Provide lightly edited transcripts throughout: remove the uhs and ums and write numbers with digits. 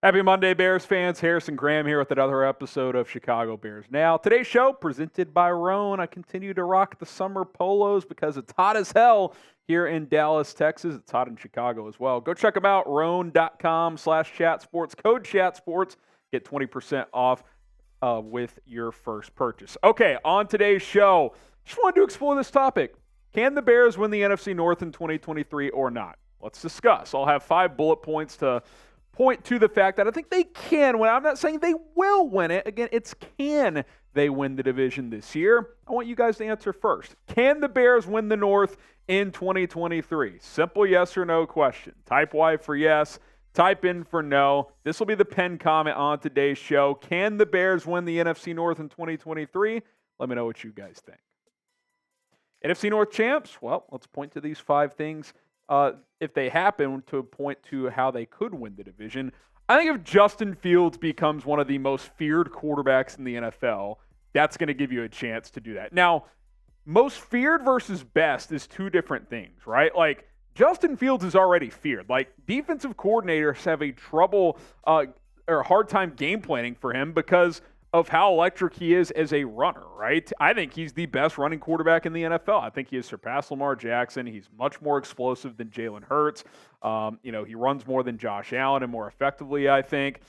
Happy Monday, Bears fans. Harrison Graham here with another episode of Chicago Bears Now. Today's show presented by Roan. I continue to rock the summer polos because it's hot as hell here in Dallas, Texas. It's hot in Chicago as well. Go check them out, roan.com/chatsports. Code chatsports. Get 20% off with your first purchase. Okay, on today's show, just wanted to explore this topic. Can the Bears win the NFC North in 2023 or not? Let's discuss. I'll have 5 bullet points to point to the fact that I think they can win. I'm not saying they will win it. Again, it's can they win the division this year. I want you guys to answer first. Can the Bears win the North in 2023? Simple yes or no question. Type Y for yes. Type in for no. This will be the pinned comment on today's show. Can the Bears win the NFC North in 2023? Let me know what you guys think. NFC North champs? Well, let's point to these 5 things. If they happen, to point to how they could win the division. I think if Justin Fields becomes one of the most feared quarterbacks in the NFL, that's going to give you a chance to do that. Now, most feared versus best is 2 different things, right? Like, Justin Fields is already feared. Like, defensive coordinators have a hard time game planning for him because of how electric he is as a runner, right? I think he's the best running quarterback in the NFL. I think he has surpassed Lamar Jackson. He's much more explosive than Jalen Hurts. He runs more than Josh Allen and more effectively, I think.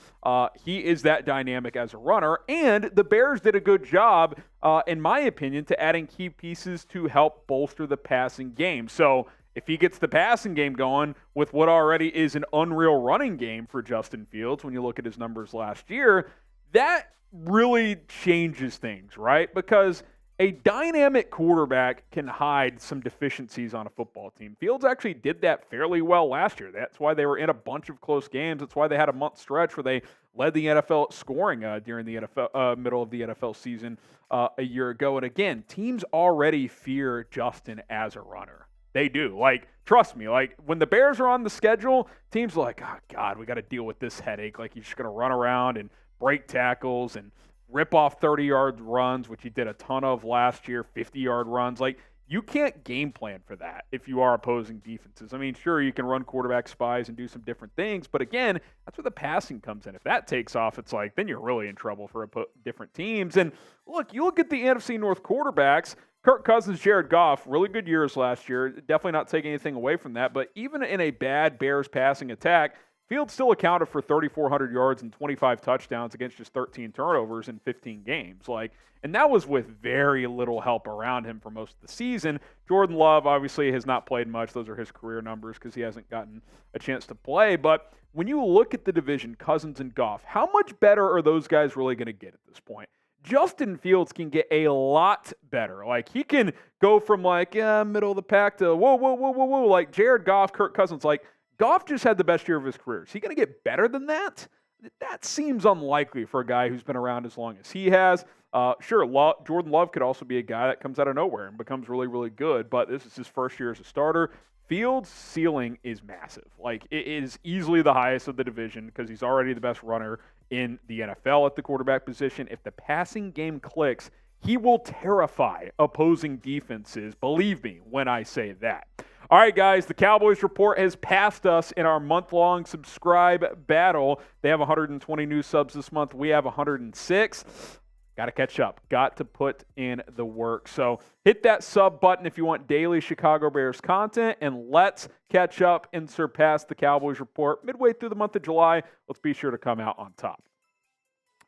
He is that dynamic as a runner, and the Bears did a good job, in my opinion, to adding key pieces to help bolster the passing game. So if he gets the passing game going with what already is an unreal running game for Justin Fields, when you look at his numbers last year, that really changes things, right? Because a dynamic quarterback can hide some deficiencies on a football team. Fields actually did that fairly well last year. That's why they were in a bunch of close games. That's why they had a month stretch where they led the NFL at scoring during the NFL middle of the NFL season a year ago. And again, teams already fear Justin as a runner. They do. Like, trust me, like, when the Bears are on the schedule, teams are like, oh, God, we got to deal with this headache. Like, he's just going to run around and break tackles and rip off 30-yard runs, which he did a ton of last year, 50-yard runs. Like, you can't game plan for that if you are opposing defenses. I mean, sure, you can run quarterback spies and do some different things, but again, that's where the passing comes in. If that takes off, it's like, then you're really in trouble for different teams. And look, you look at the NFC North quarterbacks, Kirk Cousins, Jared Goff, really good years last year. Definitely not taking anything away from that, but even in a bad Bears passing attack, Fields still accounted for 3,400 yards and 25 touchdowns against just 13 turnovers in 15 games. And that was with very little help around him for most of the season. Jordan Love obviously has not played much. Those are his career numbers because he hasn't gotten a chance to play. But when you look at the division, Cousins and Goff, how much better are those guys really going to get at this point? Justin Fields can get a lot better. Like, he can go from middle of the pack to whoa. Like Jared Goff, Kirk Cousins, Goff just had the best year of his career. Is he going to get better than that? That seems unlikely for a guy who's been around as long as he has. Sure, Jordan Love could also be a guy that comes out of nowhere and becomes really, really good, but this is his first year as a starter. Fields' ceiling is massive. Like, it is easily the highest of the division because he's already the best runner in the NFL at the quarterback position. If the passing game clicks, he will terrify opposing defenses, believe me when I say that. All right, guys, the Cowboys Report has passed us in our month-long subscribe battle. They have 120 new subs this month. We have 106. Got to catch up. Got to put in the work. So hit that sub button if you want daily Chicago Bears content, and let's catch up and surpass the Cowboys Report midway through the month of July. Let's be sure to come out on top.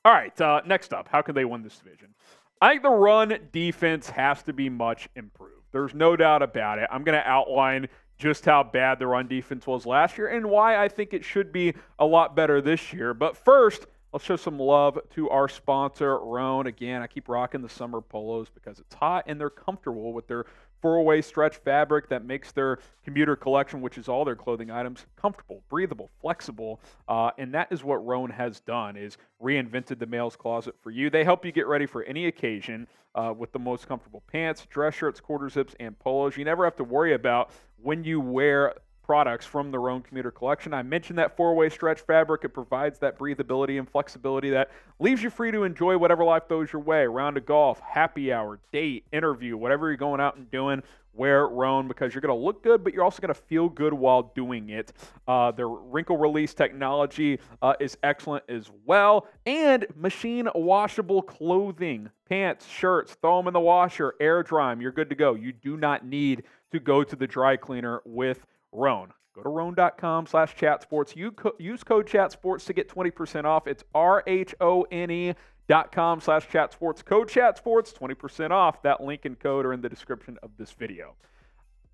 All right, next up, how can they win this division? I think the run defense has to be much improved. There's no doubt about it. I'm going to outline just how bad the run defense was last year and why I think it should be a lot better this year. But first, let's show some love to our sponsor, Roan. Again, I keep rocking the summer polos because it's hot and they're comfortable with their 4-way stretch fabric that makes their commuter collection, which is all their clothing items, comfortable, breathable, flexible. And that is what Roan has done, is reinvented the male's closet for you. They help you get ready for any occasion with the most comfortable pants, dress shirts, quarter zips, and polos. You never have to worry about when you wear products from the Roan Commuter Collection. I mentioned that 4-way stretch fabric. It provides that breathability and flexibility that leaves you free to enjoy whatever life throws your way. Round of golf, happy hour, date, interview, whatever you're going out and doing, wear Roan because you're going to look good, but you're also going to feel good while doing it. Their wrinkle release technology is excellent as well. And machine washable clothing, pants, shirts, throw them in the washer, air dry them. You're good to go. You do not need to go to the dry cleaner with Roan. Go to roan.com/chatsports. Use code chatsports to get 20% off. It's RHONE.com/chatsports. Code chatsports, 20% off. That link and code are in the description of this video.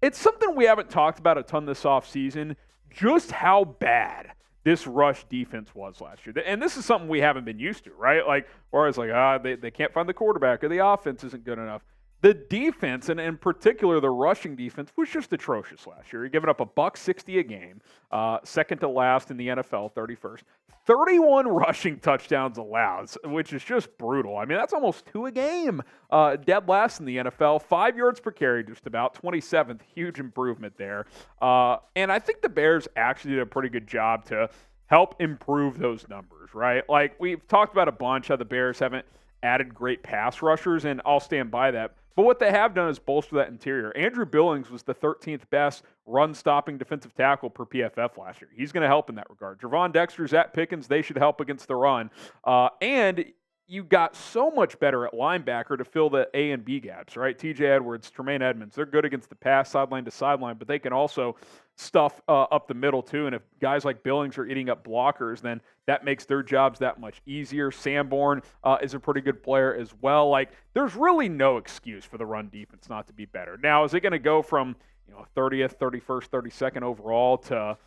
It's something we haven't talked about a ton this offseason, just how bad this rush defense was last year. And this is something we haven't been used to, right? Like, or it's like, they can't find the quarterback or the offense isn't good enough. The defense, and in particular the rushing defense, was just atrocious last year. You're giving up $160 a game, second to last in the NFL, 31st. 31 rushing touchdowns allowed, which is just brutal. I mean, that's almost 2 a game. Dead last in the NFL, 5 yards per carry, just about 27th. Huge improvement there. And I think the Bears actually did a pretty good job to help improve those numbers, right? Like, we've talked about a bunch how the Bears haven't added great pass rushers, and I'll stand by that. But what they have done is bolster that interior. Andrew Billings was the 13th best run-stopping defensive tackle per PFF last year. He's going to help in that regard. Gervon Dexter, Zacch Pickens, they should help against the run. And you got so much better at linebacker to fill the A and B gaps, right? TJ Edwards, Tremaine Edmunds, they're good against the pass, sideline to sideline, but they can also stuff up the middle too. And if guys like Billings are eating up blockers, then that makes their jobs that much easier. Sanborn is a pretty good player as well. Like, there's really no excuse for the run defense not to be better. Now, is it going to go from 30th, 31st, 32nd overall to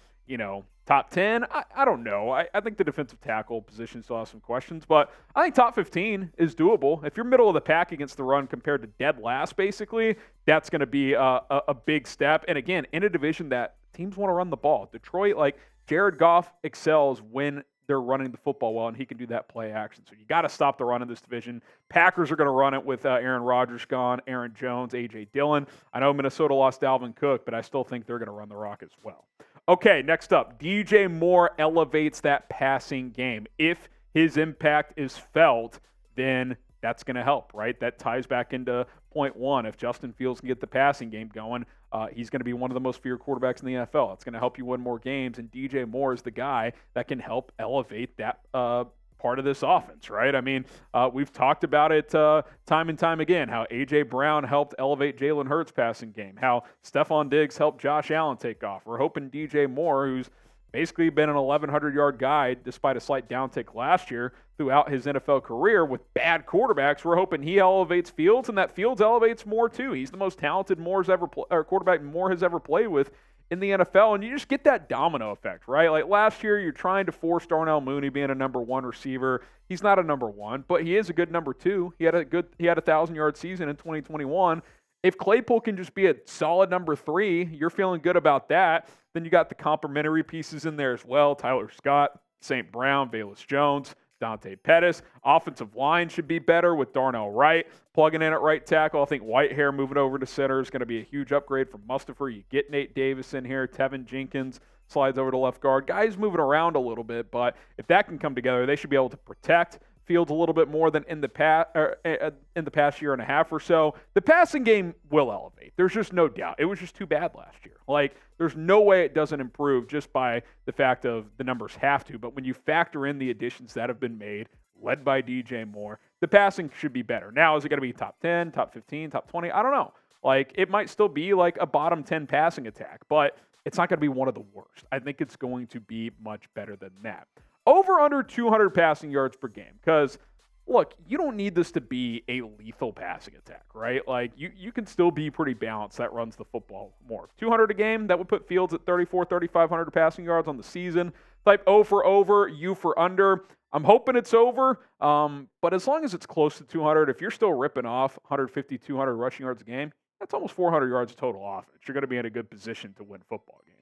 top 10? I don't know. I think the defensive tackle position still has some questions, but I think top 15 is doable. If you're middle of the pack against the run compared to dead last, basically, that's going to be a big step. And again, in a division that teams want to run the ball. Detroit, like, Jared Goff excels when they're running the football well, and he can do that play action. So you got to stop the run in this division. Packers are going to run it with Aaron Rodgers gone, Aaron Jones, A.J. Dillon. I know Minnesota lost Dalvin Cook, but I still think they're going to run the rock as well. Okay, next up, DJ Moore elevates that passing game. If his impact is felt, then that's going to help, right? That ties back into point one. If Justin Fields can get the passing game going, he's going to be one of the most feared quarterbacks in the NFL. It's going to help you win more games, and DJ Moore is the guy that can help elevate that part of this offense, right? I mean, we've talked about it time and time again, how A.J. Brown helped elevate Jalen Hurts' passing game, how Stephon Diggs helped Josh Allen take off. We're hoping DJ Moore, who's basically been an 1,100-yard guy despite a slight downtick last year throughout his NFL career with bad quarterbacks. We're hoping he elevates Fields, and that Fields elevates Moore too. He's the most talented quarterback Moore has ever played with in the NFL, and you just get that domino effect, right? Like last year, you're trying to force Darnell Mooney being a number one receiver. He's not a number one, but he is a good number two. He had a 1,000-yard season in 2021. If Claypool can just be a solid number three, you're feeling good about that. Then you got the complementary pieces in there as well. Tyler Scott, St. Brown, Velus Jones, Dante Pettis. Offensive line should be better with Darnell Wright plugging in at right tackle. I think Whitehair moving over to center is going to be a huge upgrade from Mustipher. You get Nate Davis in here. Tevin Jenkins slides over to left guard. Guys moving around a little bit, but if that can come together, they should be able to protect Fields a little bit more than in the past year and a half or so. The passing game will elevate. There's just no doubt. It was just too bad last year. Like, there's no way it doesn't improve just by the fact of the numbers have to. But when you factor in the additions that have been made, led by DJ Moore, the passing should be better. Now, is it going to be top 10, top 15, top 20? I don't know. Like, it might still be like a bottom 10 passing attack, but it's not going to be one of the worst. I think it's going to be much better than that. Over under 200 passing yards per game, because, look, you don't need this to be a lethal passing attack, right? Like, you can still be pretty balanced that runs the football more. 200 a game, that would put Fields at 3,500 passing yards on the season. Type O for over, U for under. I'm hoping it's over, but as long as it's close to 200, if you're still ripping off 150, 200 rushing yards a game, that's almost 400 yards total offense. You're going to be in a good position to win football games.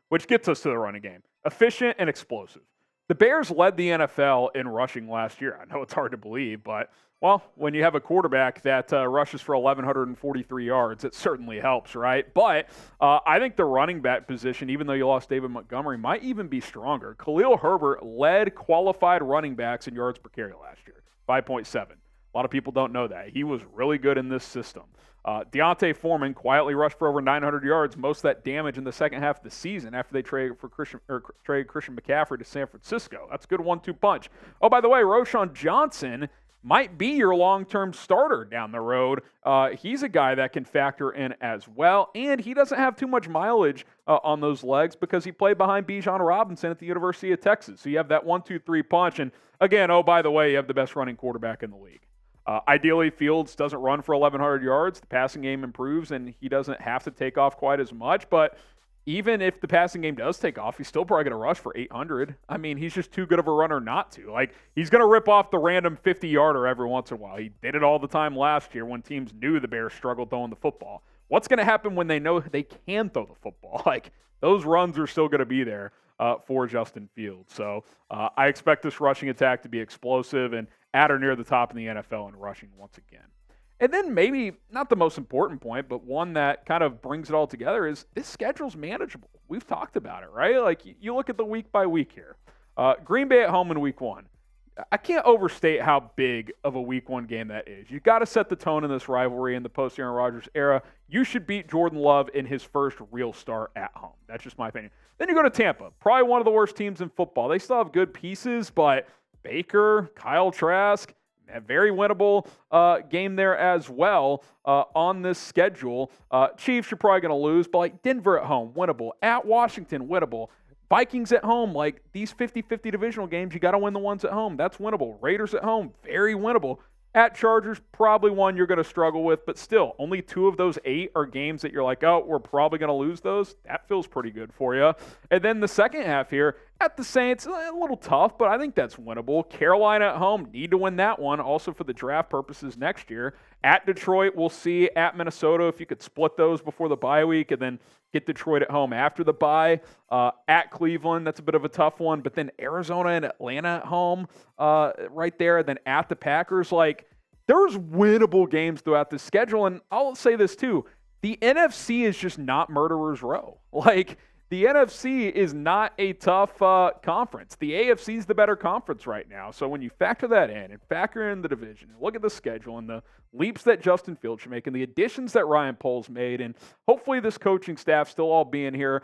Which gets us to the running game. Efficient and explosive. The Bears led the NFL in rushing last year. I know it's hard to believe, but, well, when you have a quarterback that rushes for 1,143 yards, it certainly helps, right? But I think the running back position, even though you lost David Montgomery, might even be stronger. Khalil Herbert led qualified running backs in yards per carry last year, 5.7. A lot of people don't know that. He was really good in this system. Deontay Foreman quietly rushed for over 900 yards, most of that damage in the second half of the season after they traded Christian McCaffrey to San Francisco. That's a good 1-2 punch. Oh, by the way, Roschon Johnson might be your long-term starter down the road. He's a guy that can factor in as well, and he doesn't have too much mileage on those legs because he played behind Bijan Robinson at the University of Texas. So you have that 1-2-3 punch, and again, oh, by the way, you have the best running quarterback in the league. Ideally, Fields doesn't run for 1,100 yards. The passing game improves, and he doesn't have to take off quite as much. But even if the passing game does take off, he's still probably going to rush for 800. I mean, he's just too good of a runner not to. Like, he's going to rip off the random 50-yarder every once in a while. He did it all the time last year when teams knew the Bears struggled throwing the football. What's going to happen when they know they can throw the football? Like, those runs are still going to be there for Justin Fields. So I expect this rushing attack to be explosive and at or near the top in the NFL in rushing once again. And then maybe not the most important point, but one that kind of brings it all together is this schedule's manageable. We've talked about it, right? Like, you look at the week by week here. Green Bay at home in week 1. I can't overstate how big of a week 1 game that is. You've got to set the tone in this rivalry in the post-Aaron Rodgers era. You should beat Jordan Love in his first real start at home. That's just my opinion. Then you go to Tampa, probably one of the worst teams in football. They still have good pieces, but Baker, Kyle Trask, a very winnable game there as well on this schedule. Chiefs, you're probably going to lose, but like Denver at home, winnable. At Washington, winnable. Vikings at home, like these 50-50 divisional games, you got to win the ones at home. That's winnable. Raiders at home, very winnable. At Chargers, probably one you're going to struggle with, but still, only 2 of those 8 are games that you're like, oh, we're probably going to lose those. That feels pretty good for you. And then the second half here, at the Saints, a little tough, but I think that's winnable. Carolina at home, need to win that one, also for the draft purposes next year. At Detroit, we'll see. At Minnesota, if you could split those before the bye week and then get Detroit at home after the bye. At Cleveland, that's a bit of a tough one, but then Arizona and Atlanta at home right there. Then at the Packers, like, there's winnable games throughout the schedule, and I'll say this too. The NFC is just not Murderer's Row. Like, the NFC is not a tough conference. The AFC is the better conference right now. So when you factor that in and factor in the division and look at the schedule and the leaps that Justin Fields should make and the additions that Ryan Poles made, and hopefully this coaching staff still all being here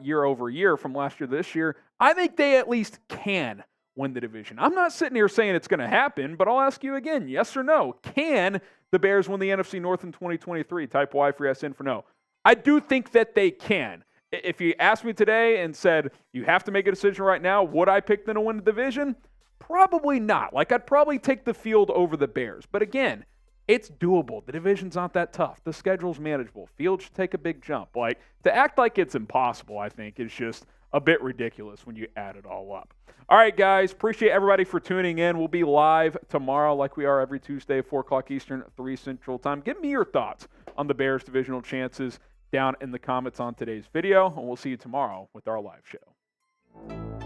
year over year from last year to this year, I think they at least can win the division. I'm not sitting here saying it's going to happen, but I'll ask you again, yes or no. Can the Bears win the NFC North in 2023? Type Y for yes, in for no. I do think that they can. If you asked me today and said, you have to make a decision right now, would I pick them to win the division? Probably not. Like, I'd probably take the field over the Bears. But again, it's doable. The division's not that tough. The schedule's manageable. Field should take a big jump. Like, to act like it's impossible, I think, is just a bit ridiculous when you add it all up. All right, guys, appreciate everybody for tuning in. We'll be live tomorrow like we are every Tuesday, 4 o'clock Eastern, 3 Central Time. Give me your thoughts on the Bears' divisional chances down in the comments on today's video, and we'll see you tomorrow with our live show.